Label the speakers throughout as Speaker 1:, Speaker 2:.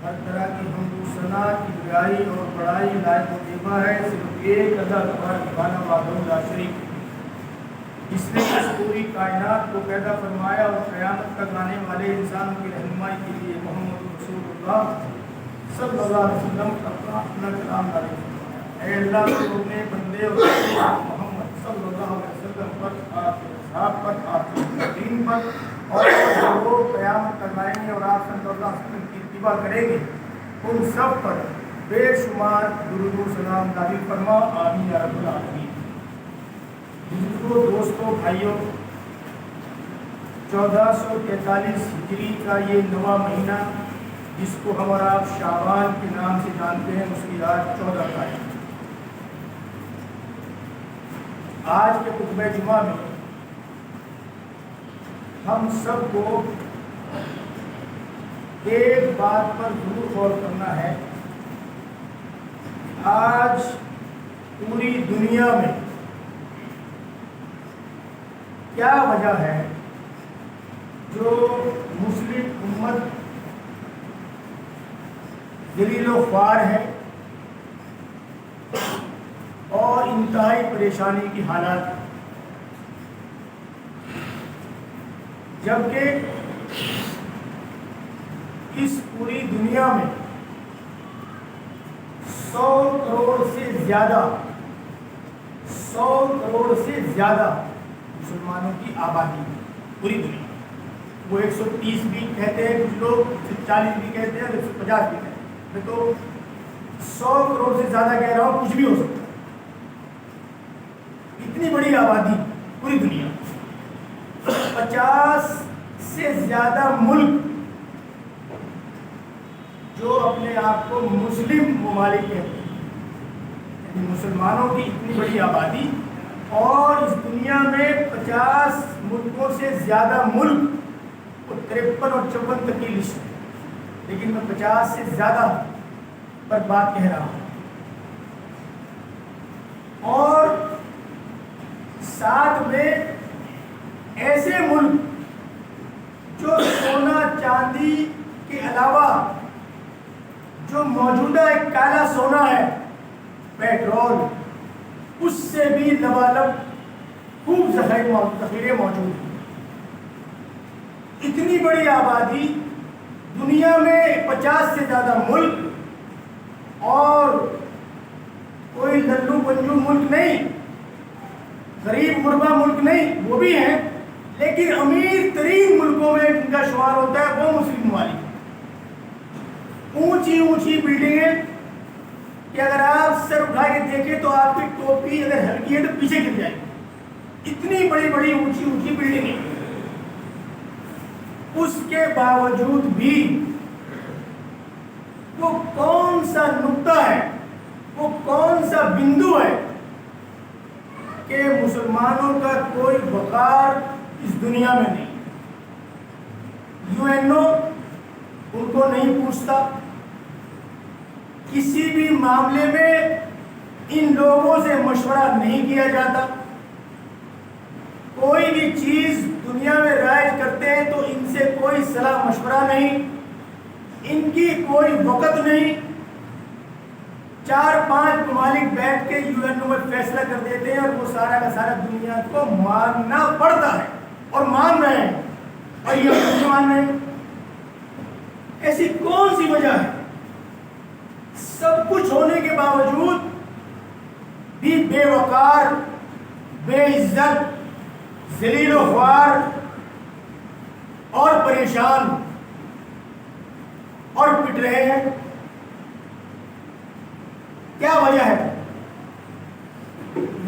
Speaker 1: ہر طرح کی حمد و ثنا کی بڑائی اور بڑائی لائق و دیبا ہے صرف ایک اللہ تبارک وحدہ لا شریک ہے، جس نے اس پوری کائنات کو پیدا فرمایا اور قیامت تک آنے والے انسانوں کی رہنمائی کے لیے محمد رسول اللہ صلی اللہ علیہ وسلم کا اپنا کلام نازل فرمایا۔ اے اللہ تو اپنے بندے اور محمد صلی اللہ علیہ وسلم پر، آپ کے اصحاب پر، آپ کے دین پر اور جو لوگ قیامت تک آئیں گے اور آپ صلی اللہ علیہ وسلم کی اتباع کریں گے ان سب پر بے شمار درود و سلام نازل فرما، آمین یا رب العالمین۔ بزرگوں، دوستوں، بھائیوں، 1443 ہجری کا یہ نواں مہینہ جس کو ہم اور آپ شعبان کے نام سے جانتے ہیں، اس کی آج 14 تاریخ۔ آج کے خطبہ جمعہ میں ہم سب کو ایک بات پر ضرور غور کرنا ہے۔ آج پوری دنیا میں کیا وجہ ہے جو مسلم امت ذلیل و خوار ہے اور انتہائی پریشانی کی حالات ہے، جبکہ اس پوری دنیا میں 100 کروڑ سے زیادہ مسلمانوں کی آبادی ہے پوری دنیا میں۔ وہ 130 بھی کہتے ہیں کچھ لوگ، 140 بھی کہتے ہیں اور 150 بھی کہتے ہیں، میں تو 100 کروڑ سے زیادہ کہہ رہا ہوں، کچھ بھی ہو سکتا ہے۔ اتنی بڑی آبادی پوری دنیا، 50 سے زیادہ ملک جو اپنے آپ کو مسلم ممالک کہتے ہیں، یعنی مسلمانوں کی اتنی بڑی آبادی، اور اس دنیا میں 50 ملکوں سے زیادہ ملک، اور 53 اور 54 تک کی لسٹ ہے، لیکن میں 50 سے زیادہ پر بات کہہ رہا ہوں۔ اور ساتھ میں ایسے ملک جو سونا چاندی کے علاوہ جو موجودہ ایک کالا سونا ہے، پیٹرول، اس سے بھی لبالب خوب ذخیرے موجود ہیں۔ اتنی بڑی آبادی، دنیا میں 50 سے زیادہ ملک، اور کوئی للو پنجو ملک نہیں، غریب غربا ملک نہیں، وہ بھی ہیں، لیکن امیر ترین ملکوں میں جن کا شمار ہوتا ہے وہ مسلم ممالک۔ اونچی اونچی بلڈنگیں کہ اگر آپ سر اٹھا کے دیکھیں تو آپ کی ٹوپی اگر ہلکی ہے تو پیچھے گر جائے گی، اتنی بڑی بڑی اونچی اونچی بلڈنگیں۔ اس کے باوجود بھی وہ کون سا نقطہ ہے، وہ کون سا بندو ہے کہ مسلمانوں کا کوئی وقار اس دنیا میں نہیں؟ UN ان کو نہیں پوچھتا، کسی بھی معاملے میں ان لوگوں سے مشورہ نہیں کیا جاتا، کوئی بھی چیز دنیا میں رائج کرتے ہیں تو ان سے کوئی صلاح مشورہ نہیں، ان کی کوئی وقت نہیں۔ 4-5 ممالک بیٹھ کے UN میں فیصلہ کر دیتے ہیں اور وہ سارا کا سارا دنیا کو ماننا پڑتا ہے، اور مان رہے ہیں، اور یہ نہیں مان رہے ہیں۔ ایسی کون سی وجہ ہے؟ سب کچھ ہونے کے باوجود بھی بے وقار، بے عزت، ذلیل و خوار اور پریشان اور پٹ رہے ہیں۔ کیا وجہ ہے؟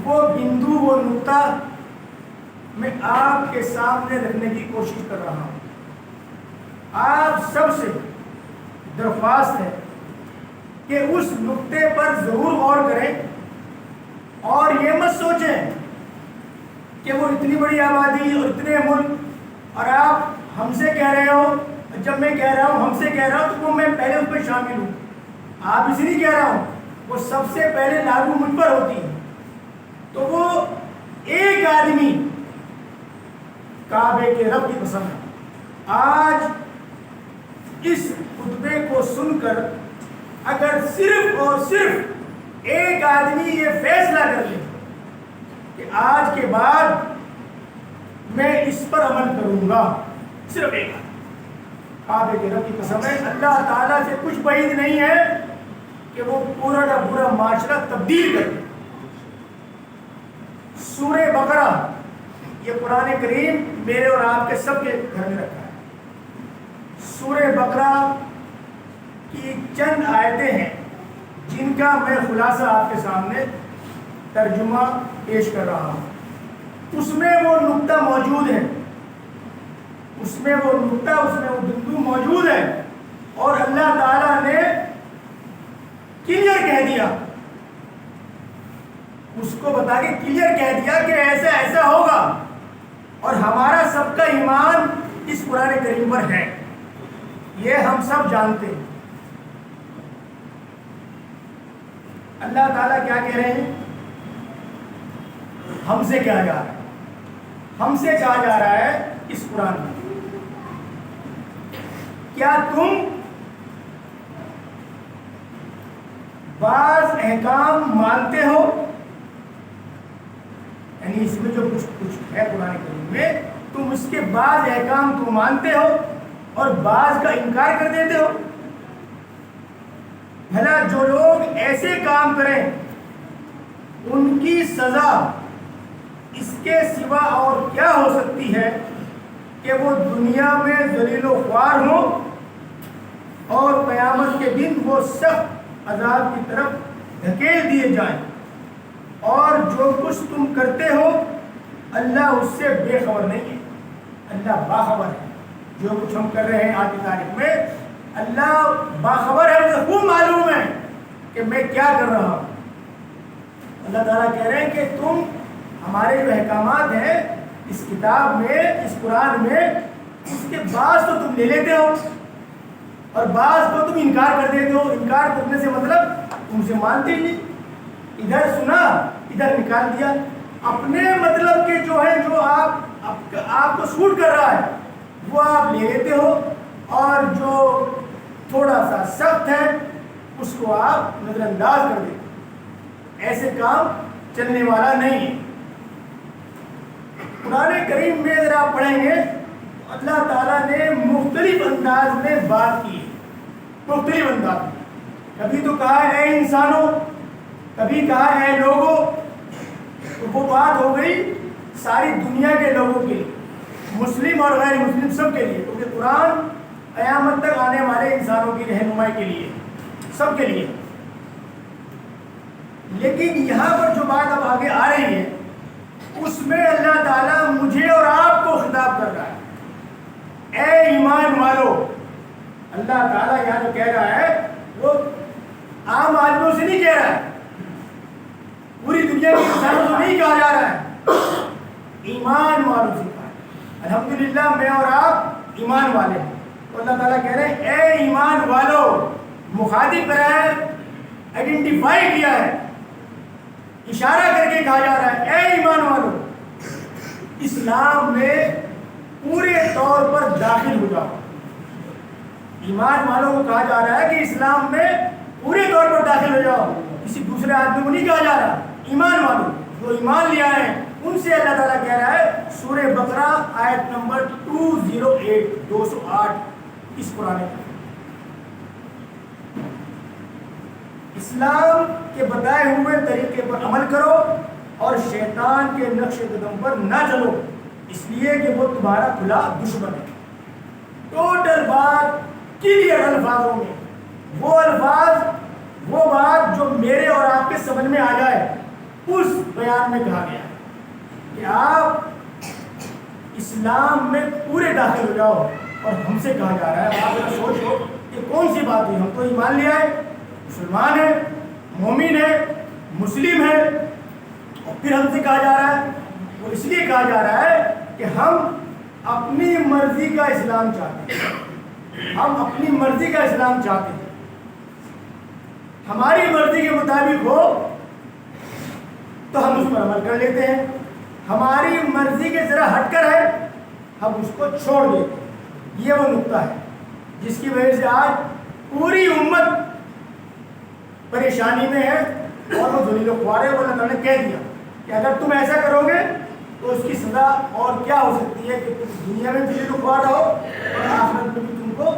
Speaker 1: وہ بندو، وہ نقطہ میں آپ کے سامنے رکھنے کی کوشش کر رہا ہوں۔ آپ سب سے درخواست ہے کہ اس نقطے پر ضرور غور کریں، اور یہ مت سوچیں کہ وہ اتنی بڑی آبادی اور اتنے ملک، اور آپ ہم سے کہہ رہے ہو، جب میں کہہ رہا ہوں ہم سے کہہ رہا ہوں تو وہ میں پہلے اس پہ شامل ہوں، آپ اس لیے کہہ رہا ہوں، وہ سب سے پہلے لاگو مجھ پر ہوتی ہے۔ تو وہ ایک آدمی کعبے کے رب کی قسم ہے، آج اس خطبے کو سن کر اگر صرف اور صرف ایک آدمی یہ فیصلہ کر لے کہ آج کے بعد میں اس پر عمل کروں گا، صرف ایک آدمی، کعبے کے رب کی قسم ہے اللہ تعالیٰ سے کچھ بعید نہیں ہے کہ وہ پورا کا پورا معاشرہ تبدیل کر دے۔ سورہ بقرہ، یہ قرآن کریم میرے اور آپ کے سب کے گھر میں رکھا ہے۔ سورہ بقرہ کی چند آیتیں ہیں جن کا میں خلاصہ آپ کے سامنے ترجمہ پیش کر رہا ہوں۔ اس میں وہ نقطہ موجود ہے، اس میں وہ بندو موجود ہے، اور اللہ تعالیٰ نے کلیئر کہہ دیا، اس کو بتا کے کلیئر کہہ دیا کہ ایسا ایسا ہوگا، اور ہمارا سب کا ایمان اس قرآن کریم پر ہے، یہ ہم سب جانتے ہیں۔ اللہ تعالیٰ کیا کہہ رہے ہیں؟ ہم سے کیا جا رہا ہے؟ ہم سے کہا جا رہا ہے اس قرآن میں، کیا تم بعض احکام مانتے ہو؟ یعنی اس میں جو کچھ ہے قرآن کریم میں، تم اس کے بعض احکام تو مانتے ہو اور بعض کا انکار کر دیتے ہو؟ بھلا جو لوگ ایسے کام کریں ان کی سزا اس کے سوا اور کیا ہو سکتی ہے کہ وہ دنیا میں ذلیل و خوار ہوں اور قیامت کے دن وہ سخت عذاب کی طرف دھکیل دیے جائیں، اور جو کچھ تم کرتے ہو اللہ اس سے بے خبر نہیں ہے، اللہ باخبر ہے۔ جو کچھ ہم کر رہے ہیں آج کی تاریخ میں اللہ باخبر ہے، مجھے خوب معلوم ہے کہ میں کیا کر رہا ہوں۔ اللہ تعالیٰ کہہ رہے ہیں کہ تم ہمارے جو احکامات ہیں اس کتاب میں، اس قرآن میں، اس کے بعض تو تم لے لیتے ہو اور بعض کو تم انکار کر دیتے ہو۔ انکار کرنے سے مطلب تم سے مانتے ہی نہیں، ادھر سنا ادھر نکال دیا، اپنے مطلب کے جو ہے جو آپ کو سوٹ کر رہا ہے وہ آپ لے لیتے ہو، اور جو تھوڑا سا سخت ہے اس کو آپ نظر انداز کر دیتے ہو۔ ایسے کام چلنے والا نہیں ہے۔ قرآن کریم میں اگر آپ پڑھیں گے تو اللہ تعالیٰ نے مختلف انداز میں بات کی ہے، مختلف انداز میں۔ کبھی تو کہا ہے اے انسانوں، کبھی کہا ہے اے لوگوں، تو وہ بات ہو گئی ساری دنیا کے لوگوں کے لیے، مسلم اور غیر مسلم سب کے لیے، کیونکہ قرآن قیامت تک آنے والے انسانوں کی رہنمائی کے لیے، سب کے لیے۔ لیکن یہاں پر جو بات اب آگے آ رہی ہے اس میں اللہ تعالیٰ مجھے اور آپ کو خطاب کر رہا ہے، اے ایمان والو۔ اللہ تعالیٰ یہاں جو کہہ رہا ہے وہ عام آدمیوں سے نہیں کہہ رہا ہے، پوری دنیا کے انسانوں سے نہیں کہا جا رہا ہے، ایمان والوں سے کہا ہے۔ الحمدللہ میں اور آپ ایمان والے ہیں، تو اللہ تعالیٰ کہہ رہے ہیں اے ایمان والو، مخاطب کرا ہے، آئیڈینٹیفائی کیا ہے، اشارہ کر کے کہا جا رہا ہے اے ایمان والو، اسلام میں پورے طور پر داخل ہو جاؤ۔ ایمان والوں کو کہا جا رہا ہے کہ اسلام میں پورے طور پر داخل ہو جاؤ، کسی دوسرے آدمی کو نہیں کہا جا رہا، ایمان والوں جو ایمان لیا ہے ان سے اللہ تعالیٰ کہہ رہا ہے۔ سورہ بقرہ آیت نمبر 208 اس قرآن میں، اسلام کے بتائے ہوئے طریقے پر عمل کرو اور شیطان کے نقش قدم پر نہ چلو، اس لیے کہ وہ تمہارا کھلا دشمن ہے۔ ٹوٹل بات کلیئر الفاظوں میں، وہ الفاظ، وہ بات جو میرے اور آپ کے سمجھ میں آ جائے اس بیان میں کہا گیا ہے کہ آپ اسلام میں پورے داخل ہو جاؤ، اور ہم سے کہا جا رہا ہے، آپ ذرا سوچو کہ کون سی بات ہوئی؟ ہم تو ایمان لیا ہے، مسلمان ہے، مومن ہے، مسلم ہے، اور پھر ہم سے کہا جا رہا ہے، وہ اس لیے کہا جا رہا ہے کہ ہم اپنی مرضی کا اسلام چاہتے ہیں، ہم اپنی مرضی کا اسلام چاہتے ہیں، ہماری مرضی کے مطابق ہو تو ہم اس پر عمل کر لیتے ہیں، ہماری مرضی کے ذرا ہٹ کر ہے ہم اس کو چھوڑ دیتے ہیں۔ یہ وہ نقطہ ہے جس کی وجہ سے آج پوری امت پریشانی میں ہے اور وہ ذلیل و خوار ہے. وہ اللہ تعالیٰ نے کہہ دیا کہ اگر تم ایسا کرو گے تو اس کی سزا اور کیا ہو سکتی ہے کہ تم دنیا میں ذلیل و خوار رہو اور آخرت میں بھی تم کو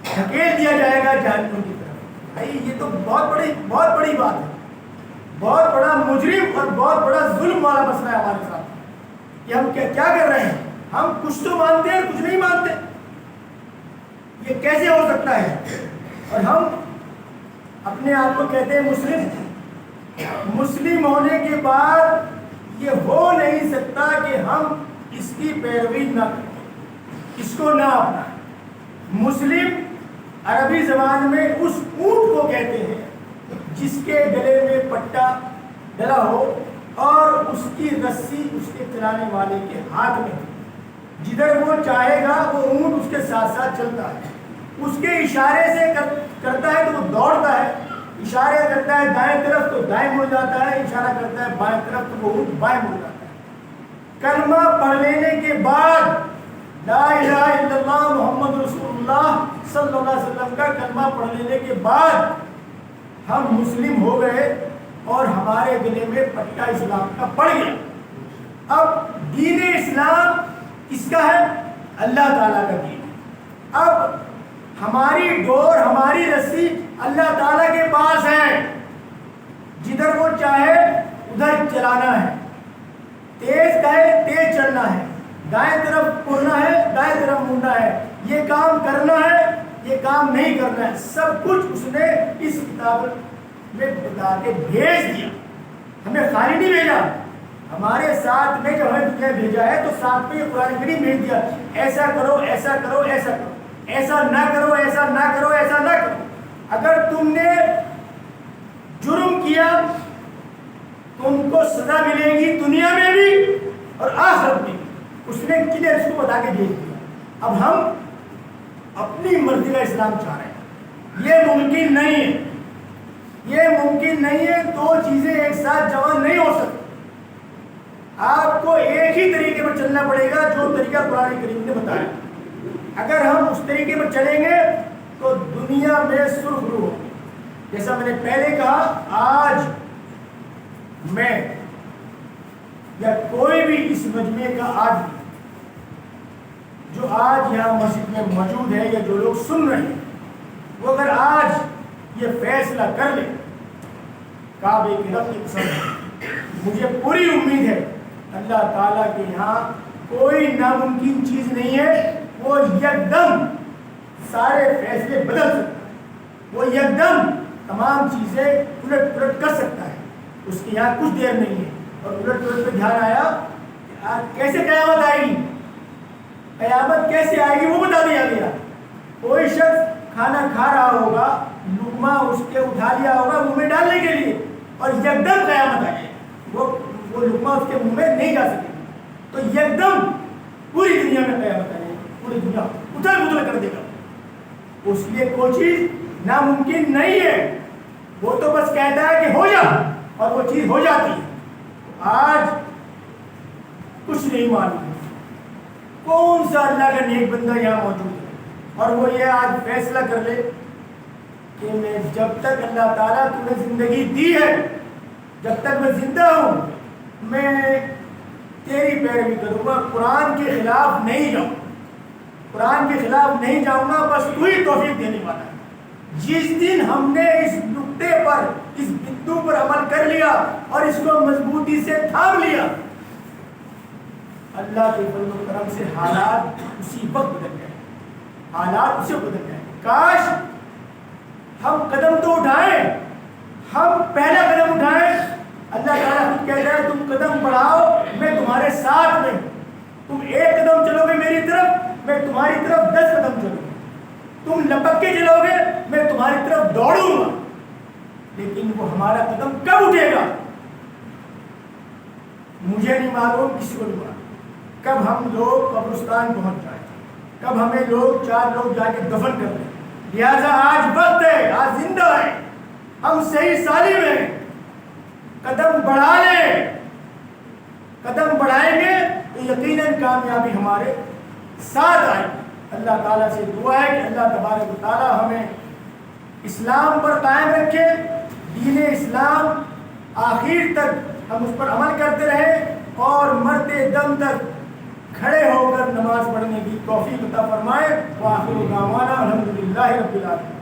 Speaker 1: دھکیل دیا جائے گا جہنم کی طرف. بھائی یہ تو بہت بڑی بات ہے, بہت بڑا مجرم اور بہت بڑا ظلم والا مسئلہ ہے ہمارے ساتھ کہ ہم کیا کر رہے ہیں. ہم کچھ تو مانتے ہیں کچھ نہیں مانتے. یہ کیسے ہو سکتا ہے؟ اور ہم اپنے آپ کو کہتے ہیں مسلم. مسلم ہونے کے بعد یہ ہو نہیں سکتا کہ ہم اس کی پیروی نہ کریں, اس کو نہ اپنائیں. مسلم عربی زبان میں اس اونٹ کو کہتے ہیں جس کے گلے میں پٹا ڈلا ہو اور اس کی رسی اس کے چلانے والے کے ہاتھ میں. جدھر وہ چاہے گا وہ اونٹ اس کے ساتھ ساتھ چلتا ہے. اس کے اشارے سے کرتا ہے تو وہ دوڑتا ہے, اشارہ کرتا ہے دائیں طرف تو دائیں مڑ جاتا ہے, اشارہ کرتا ہے بائیں طرف تو وہ اونٹ بائیں مڑ جاتا ہے. کلمہ پڑھ لینے کے بعد لا الہ الا اللہ محمد رسول اللہ صلی اللہ علیہ وسلم کا کلمہ پڑھ لینے کے بعد ہم مسلم ہو گئے اور ہمارے گلے میں پٹا اسلام کا پڑ گیا. اب دین اسلام کس کا ہے؟ اللہ تعالیٰ کا دین ہے. اب ہماری ڈور ہماری رسی اللہ تعالیٰ کے پاس ہے. جدھر وہ چاہے ادھر چلانا ہے, تیز کہے تیز چلنا ہے, دائیں طرف مڑنا ہے دائیں طرف مڑنا ہے, یہ کام کرنا ہے یہ کام نہیں کرنا ہے. سب کچھ اس نے اس کتاب میں بتا کے بھیج دیا. ہمیں خالی نہیں بھیجا, ہمارے ساتھ میں جو ہمیں دنیا بھیجا ہے تو ساتھ میں یہ قرآن کریم بھیج دیا. ایسا کرو ایسا کرو ایسا کرو, ایسا نہ کرو ایسا نہ کرو ایسا نہ کرو. اگر تم نے جرم کیا تم کو سزا ملے گی دنیا میں بھی اور آخرت میں بھی. اس نے کلیئر اس کو بتا کے بھیج دیا. اب ہم اپنی مرضی کا اسلام چاہ رہے ہیں. یہ ممکن نہیں ہے, یہ ممکن نہیں ہے. دو چیزیں ایک ساتھ جمع نہیں ہو سکتی. آپ کو ایک ہی طریقے پر چلنا پڑے گا جو طریقہ قرآن کریم نے بتایا. اگر ہم اس طریقے پر چلیں گے تو دنیا میں سرخ رو ہو. جیسا میں نے پہلے کہا, آج میں یا کوئی بھی اس مجمع کا آدمی جو آج یہاں مسجد میں موجود ہے یا جو لوگ سن رہے ہیں, وہ اگر آج یہ فیصلہ کر لے, کعبے کی رب کی قسم مجھے پوری امید ہے اللہ تعالیٰ کے یہاں کوئی ناممکن چیز نہیں ہے. وہ یکدم سارے فیصلے بدل سکتا ہے, وہ یکدم تمام چیزیں الٹ پلٹ کر سکتا ہے. اس کے یہاں کچھ دیر نہیں ہے. اور الٹ پلٹ پہ دھیان آیا کہ آج کیسے قیامت آئے گی, قیامت کیسے آئے گی وہ بتا دیا گیا. کوئی شخص کھانا کھا رہا ہوگا, لقمہ اس کے اٹھا لیا ہوگا منہ میں ڈالنے کے لیے, اور یکدم قیامت آ جائے, وہ لقمہ اس کے منہ میں نہیں جا سکے. تو یکدم پوری دنیا میں قیامت آ جائے, پوری دنیا اتل پتل کر دے گا. اس لیے کوئی چیز ناممکن نہیں ہے. وہ تو بس کہتا ہے کہ ہو جا, اور وہ چیز ہو جاتی ہے. آج کچھ نہیں معلوم کون سا اللہ کا نیک بندہ یہاں موجود ہے اور وہ یہ آج فیصلہ کر لے کہ میں جب تک اللہ تعالیٰ تمہیں زندگی دی ہے, جب تک میں زندہ ہوں, میں تیری پیروی کروں گا, قرآن کے خلاف نہیں جاؤں, قرآن کے خلاف نہیں جاؤں گا. بس تو ہی توفیق دینے والا ہے. جس دن ہم نے اس نقطے پر, اس بندو پر عمل کر لیا اور اس کو مضبوطی سے تھام لیا, اللہ کے فضل و کرم سے حالات اسی وقت بدل گئے, حالات اسی وقت بدل گئے. کاش ہم قدم تو اٹھائیں, ہم پہلا قدم اٹھائیں. اللہ تعالیٰ خود کہتا ہے تم قدم بڑھاؤ میں تمہارے ساتھ میں, تم ایک قدم چلو گے میری طرف میں تمہاری طرف 10 قدم چلوں گا, تم لپک کے چلو گے میں تمہاری طرف دوڑوں گا. لیکن وہ ہمارا قدم کب اٹھے گا مجھے نہیں معلوم, کسی کو نہیں معلوم. کب ہم لوگ قبرستان پہنچ جائیں, کب ہمیں لوگ 4 لوگ جا کے دفن کر دیں. لہٰذا آج وقت ہے, آج زندہ ہے, ہم صحیح سالم ہیں, قدم بڑھا لیں. قدم بڑھائیں گے تو یقیناً کامیابی ہمارے ساتھ آئے گی. اللہ تعالیٰ سے دعا ہے کہ اللہ تبارک و تعالیٰ ہمیں اسلام پر قائم رکھے، دین اسلام آخر تک ہم اس پر عمل کرتے رہیں اور مرتے دم تک کھڑے ہو کر نماز پڑھنے کی توفیق عطا فرمائے۔ وآخر دعوانا الحمدللہ رب العالمین۔